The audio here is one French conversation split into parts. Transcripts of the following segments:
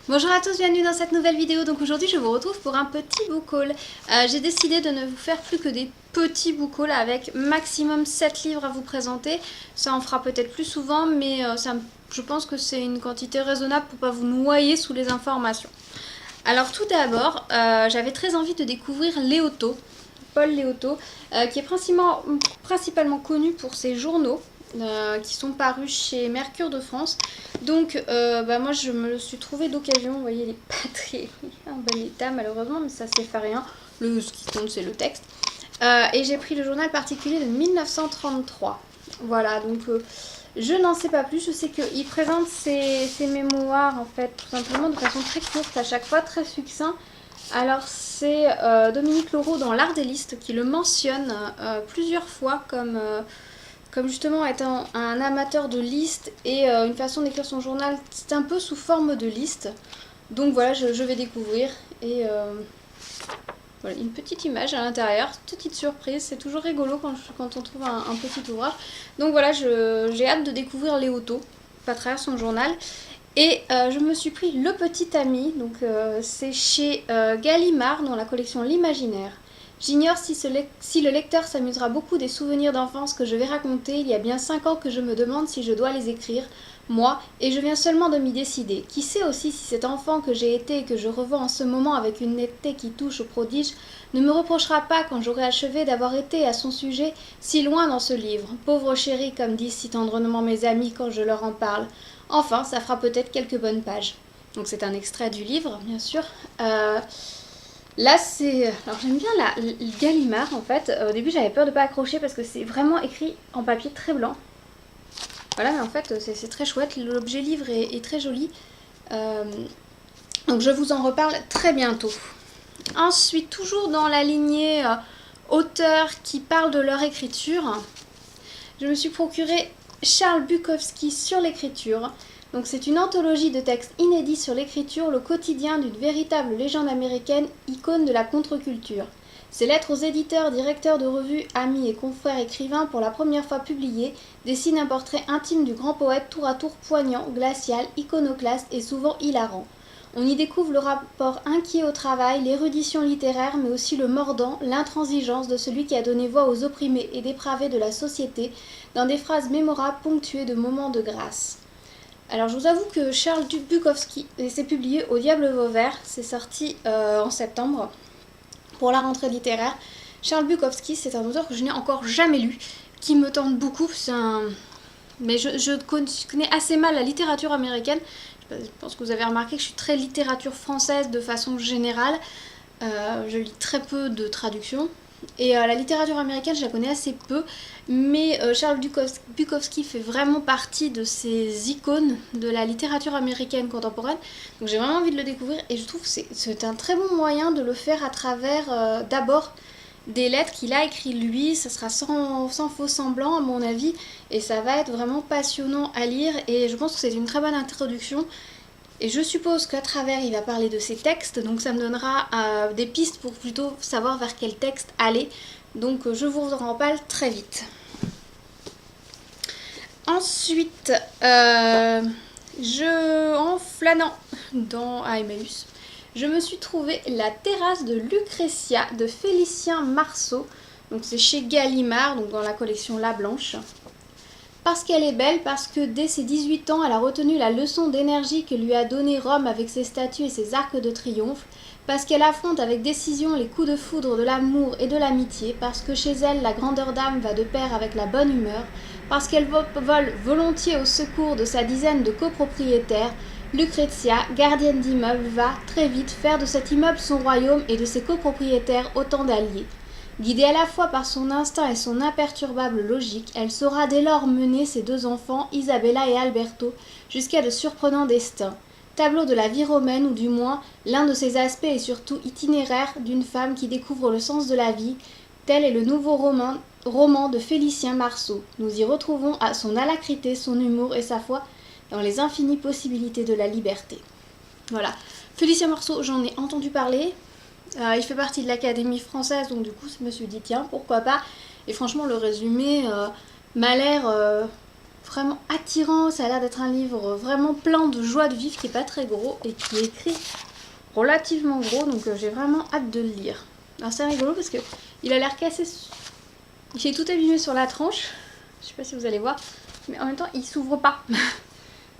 Bonjour à tous, bienvenue dans cette nouvelle vidéo. Donc aujourd'hui je vous retrouve pour un petit book haul. J'ai décidé de ne vous faire plus que des petits book hauls avec maximum 7 livres à vous présenter. Ça en fera peut-être plus souvent, mais je pense que c'est une quantité raisonnable pour pas vous noyer sous les informations. Alors tout d'abord, j'avais très envie de découvrir Léoto, Paul Léoto, qui est principalement connu pour ses journaux. Qui sont parus chez Mercure de France. Donc moi je me le suis trouvé d'occasion. Vous voyez, il n'est pas très en bon état malheureusement, mais ça c'est pas rien. Ce qui compte c'est le texte. Et j'ai pris le journal particulier de 1933. Voilà, donc je n'en sais pas plus. Je sais qu'il présente ses mémoires en fait tout simplement de façon très courte à chaque fois, très succinct. Alors c'est Dominique Leroux dans l'Art des listes qui le mentionne plusieurs fois comme justement étant un amateur de listes et une façon d'écrire son journal, c'est un peu sous forme de liste. Donc voilà, je vais découvrir et voilà, une petite image à l'intérieur, petite surprise, c'est toujours rigolo quand on trouve un petit ouvrage. Donc voilà, j'ai hâte de découvrir Léoto, à travers son journal. Et je me suis pris Le Petit Ami, donc c'est chez Gallimard dans la collection L'Imaginaire. J'ignore si le lecteur s'amusera beaucoup des souvenirs d'enfance que je vais raconter. Il y a bien 5 ans que je me demande si je dois les écrire, moi, et je viens seulement de m'y décider. Qui sait aussi si cet enfant que j'ai été et que je revois en ce moment avec une netteté qui touche au prodige ne me reprochera pas quand j'aurai achevé d'avoir été à son sujet si loin dans ce livre. Pauvre chéri, comme disent si tendrement mes amis quand je leur en parle. Enfin, ça fera peut-être quelques bonnes pages. Donc c'est un extrait du livre, bien sûr. Là, c'est... Alors, j'aime bien le Gallimard, en fait. Au début, j'avais peur de ne pas accrocher parce que c'est vraiment écrit en papier très blanc. Voilà, mais en fait, c'est très chouette. L'objet livre est très joli. Donc, je vous en reparle très bientôt. Ensuite, toujours dans la lignée auteurs qui parlent de leur écriture, je me suis procuré Charles Bukowski sur l'écriture. Donc c'est une anthologie de textes inédits sur l'écriture, le quotidien d'une véritable légende américaine, icône de la contre-culture. Ces lettres aux éditeurs, directeurs de revues, amis et confrères écrivains pour la première fois publiées dessinent un portrait intime du grand poète tour à tour poignant, glacial, iconoclaste et souvent hilarant. On y découvre le rapport inquiet au travail, l'érudition littéraire, mais aussi le mordant, l'intransigeance de celui qui a donné voix aux opprimés et dépravés de la société, dans des phrases mémorables ponctuées de moments de grâce. Alors je vous avoue que Charles Bukowski, c'est publié au Diable Vauvert, c'est sorti en septembre pour la rentrée littéraire. Charles Bukowski, c'est un auteur que je n'ai encore jamais lu, qui me tente beaucoup. Mais je connais assez mal la littérature américaine. Je pense que vous avez remarqué que je suis très littérature française de façon générale. Je lis très peu de traductions. Et la littérature américaine, je la connais assez peu, mais Charles Bukowski fait vraiment partie de ces icônes de la littérature américaine contemporaine. Donc j'ai vraiment envie de le découvrir et je trouve que c'est un très bon moyen de le faire à travers d'abord des lettres qu'il a écrites lui. Ça sera sans faux semblant à mon avis et ça va être vraiment passionnant à lire et je pense que c'est une très bonne introduction. Et je suppose qu'à travers, il va parler de ses textes, donc ça me donnera des pistes pour plutôt savoir vers quel texte aller. Donc je vous en reparle très vite. Ensuite, en flânant à Emmaüs, je me suis trouvé La terrasse de Lucrétia de Félicien Marceau. Donc c'est chez Gallimard, donc dans la collection La Blanche. Parce qu'elle est belle, parce que dès ses 18 ans, elle a retenu la leçon d'énergie que lui a donnée Rome avec ses statues et ses arcs de triomphe, parce qu'elle affronte avec décision les coups de foudre de l'amour et de l'amitié, parce que chez elle, la grandeur d'âme va de pair avec la bonne humeur, parce qu'elle vole volontiers au secours de sa dizaine de copropriétaires, Lucrezia, gardienne d'immeuble, va, très vite, faire de cet immeuble son royaume et de ses copropriétaires autant d'alliés. Guidée à la fois par son instinct et son imperturbable logique, elle saura dès lors mener ses deux enfants, Isabella et Alberto, jusqu'à de surprenants destins. Tableau de la vie romaine, ou du moins, l'un de ses aspects est surtout itinéraire d'une femme qui découvre le sens de la vie. Tel est le nouveau roman de Félicien Marceau. Nous y retrouvons son alacrité, son humour et sa foi dans les infinies possibilités de la liberté. Voilà. Félicien Marceau, j'en ai entendu parler. Il fait partie de l'Académie française, donc du coup, je me suis dit, tiens, pourquoi pas. Et franchement, le résumé m'a l'air vraiment attirant, ça a l'air d'être un livre vraiment plein de joie de vivre qui n'est pas très gros et qui est écrit relativement gros, donc j'ai vraiment hâte de le lire. Alors c'est rigolo parce que il a l'air cassé, il est tout abîmé sur la tranche, je sais pas si vous allez voir, mais en même temps il s'ouvre pas.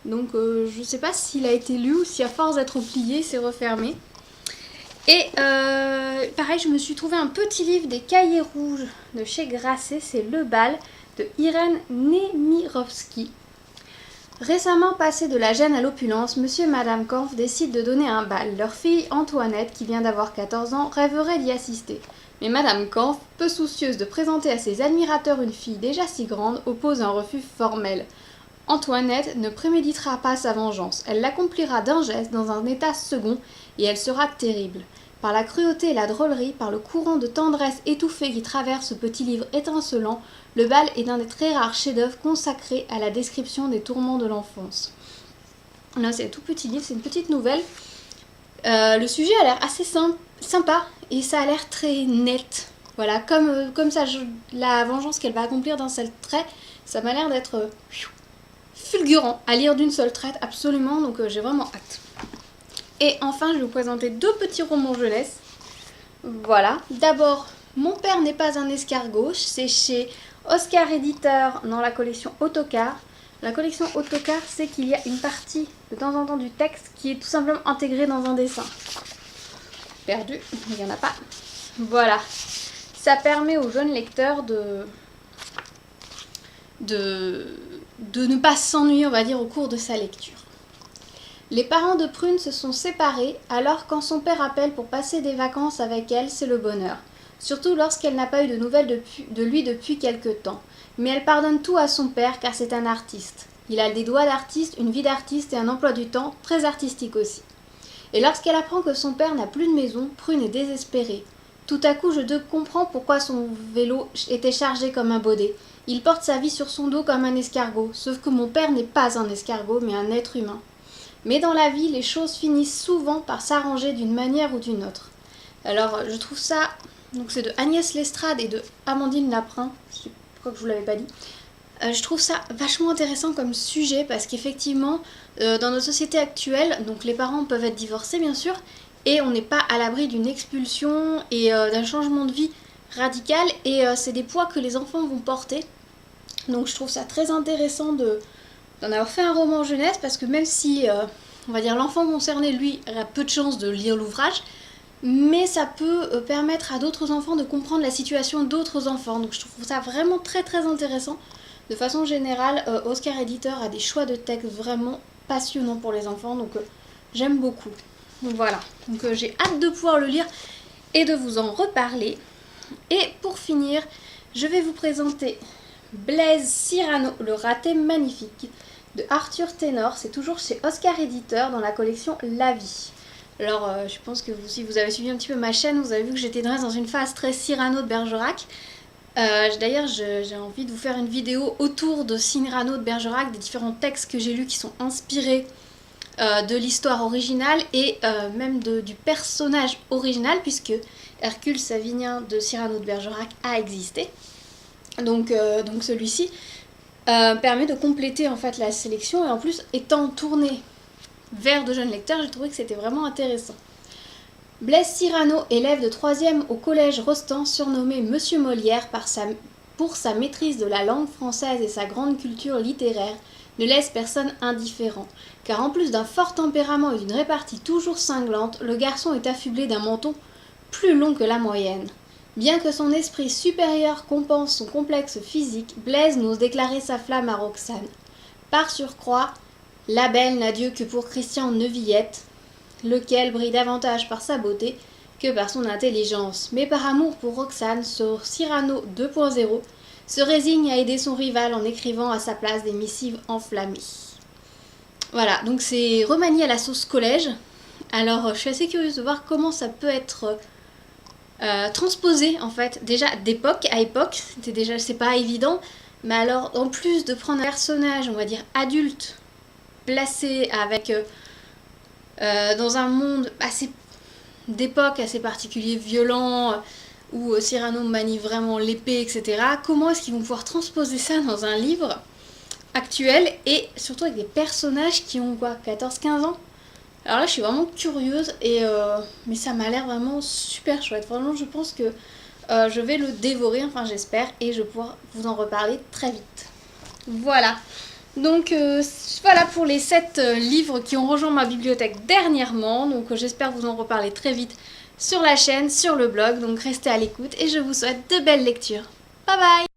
Donc je sais pas s'il a été lu ou si à force d'être plié c'est refermé. Et pareil, je me suis trouvé un petit livre des Cahiers rouges de chez Grasset, c'est Le bal de Irène Nemirovsky. Récemment passé de la gêne à l'opulence, monsieur et madame Kampf décident de donner un bal. Leur fille Antoinette, qui vient d'avoir 14 ans, rêverait d'y assister. Mais madame Kampf, peu soucieuse de présenter à ses admirateurs une fille déjà si grande, oppose un refus formel. Antoinette ne préméditera pas sa vengeance, elle l'accomplira d'un geste dans un état second, et elle sera terrible. Par la cruauté et la drôlerie, par le courant de tendresse étouffé qui traverse ce petit livre étincelant, Le bal est un des très rares chefs-d'œuvre consacrés à la description des tourments de l'enfance. Là, c'est un tout petit livre, c'est une petite nouvelle. Le sujet a l'air assez sympa et ça a l'air très net. Voilà, comme ça, la vengeance qu'elle va accomplir d'un seul trait, ça m'a l'air d'être fulgurant à lire d'une seule traite, absolument, donc j'ai vraiment hâte. Et enfin, je vais vous présenter deux petits romans jeunesse. Voilà, d'abord, Mon père n'est pas un escargot, c'est chez Oscar Éditeur dans la collection Autocar. La collection Autocar, c'est qu'il y a une partie de temps en temps du texte qui est tout simplement intégrée dans un dessin. Perdu, il n'y en a pas. Voilà, ça permet aux jeunes lecteurs de ne pas s'ennuyer, on va dire, au cours de sa lecture. Les parents de Prune se sont séparés, alors quand son père appelle pour passer des vacances avec elle, c'est le bonheur. Surtout lorsqu'elle n'a pas eu de nouvelles de lui depuis quelque temps. Mais elle pardonne tout à son père car c'est un artiste. Il a des doigts d'artiste, une vie d'artiste et un emploi du temps très artistique aussi. Et lorsqu'elle apprend que son père n'a plus de maison, Prune est désespérée. Tout à coup, je comprends pourquoi son vélo était chargé comme un baudet. Il porte sa vie sur son dos comme un escargot, sauf que mon père n'est pas un escargot mais un être humain. Mais dans la vie, les choses finissent souvent par s'arranger d'une manière ou d'une autre. Alors, je trouve ça... Donc c'est de Agnès Lestrade et de Amandine Laprin, je crois que je vous l'avais pas dit. Je trouve ça vachement intéressant comme sujet parce qu'effectivement, dans notre société actuelle, donc les parents peuvent être divorcés bien sûr, et on n'est pas à l'abri d'une expulsion et d'un changement de vie radical, et c'est des poids que les enfants vont porter. Donc je trouve ça très intéressant d'en avoir fait un roman jeunesse parce que même si, on va dire, l'enfant concerné, lui, a peu de chances de lire l'ouvrage, mais ça peut permettre à d'autres enfants de comprendre la situation d'autres enfants. Donc je trouve ça vraiment très très intéressant. De façon générale, Oscar Éditeur a des choix de textes vraiment passionnants pour les enfants, donc j'aime beaucoup. Donc voilà, donc j'ai hâte de pouvoir le lire et de vous en reparler. Et pour finir, je vais vous présenter Blaise Cyrano, le raté magnifique, de Arthur Ténor. C'est toujours chez Oscar Éditeur dans la collection La Vie. Alors, je pense que si vous avez suivi un petit peu ma chaîne, vous avez vu que j'étais dans une phase très Cyrano de Bergerac. D'ailleurs, j'ai envie de vous faire une vidéo autour de Cyrano de Bergerac, des différents textes que j'ai lus qui sont inspirés de l'histoire originale et même du personnage original, puisque Hercule Savinien de Cyrano de Bergerac a existé. Donc celui-ci permet de compléter en fait la sélection, et en plus, étant tourné vers de jeunes lecteurs, j'ai trouvé que c'était vraiment intéressant. Blaise Cyrano, élève de 3e au collège Rostand, surnommé Monsieur Molière pour sa maîtrise de la langue française et sa grande culture littéraire, ne laisse personne indifférent, car en plus d'un fort tempérament et d'une répartie toujours cinglante, le garçon est affublé d'un menton plus long que la moyenne. Bien que son esprit supérieur compense son complexe physique, Blaise n'ose déclarer sa flamme à Roxane. Par surcroît, la belle n'a Dieu que pour Christian Neuvillette, lequel brille davantage par sa beauté que par son intelligence. Mais par amour pour Roxane, ce Cyrano 2.0 se résigne à aider son rival en écrivant à sa place des missives enflammées. Voilà, donc c'est remanié à la sauce collège. Alors je suis assez curieuse de voir comment ça peut être transposé en fait, déjà d'époque à époque, c'est pas évident, mais alors en plus de prendre un personnage, on va dire adulte, placé avec dans un monde d'époque assez particulier, violent, où Cyrano manie vraiment l'épée, etc. Comment est-ce qu'ils vont pouvoir transposer ça dans un livre actuelle et surtout avec des personnages qui ont quoi, 14-15 ans. Alors là je suis vraiment curieuse et mais ça m'a l'air vraiment super chouette. Vraiment je pense que je vais le dévorer, enfin j'espère, et je vais pouvoir vous en reparler très vite. Voilà. Donc voilà pour les 7 livres qui ont rejoint ma bibliothèque dernièrement. Donc j'espère vous en reparler très vite sur la chaîne, sur le blog. Donc restez à l'écoute et je vous souhaite de belles lectures. Bye bye!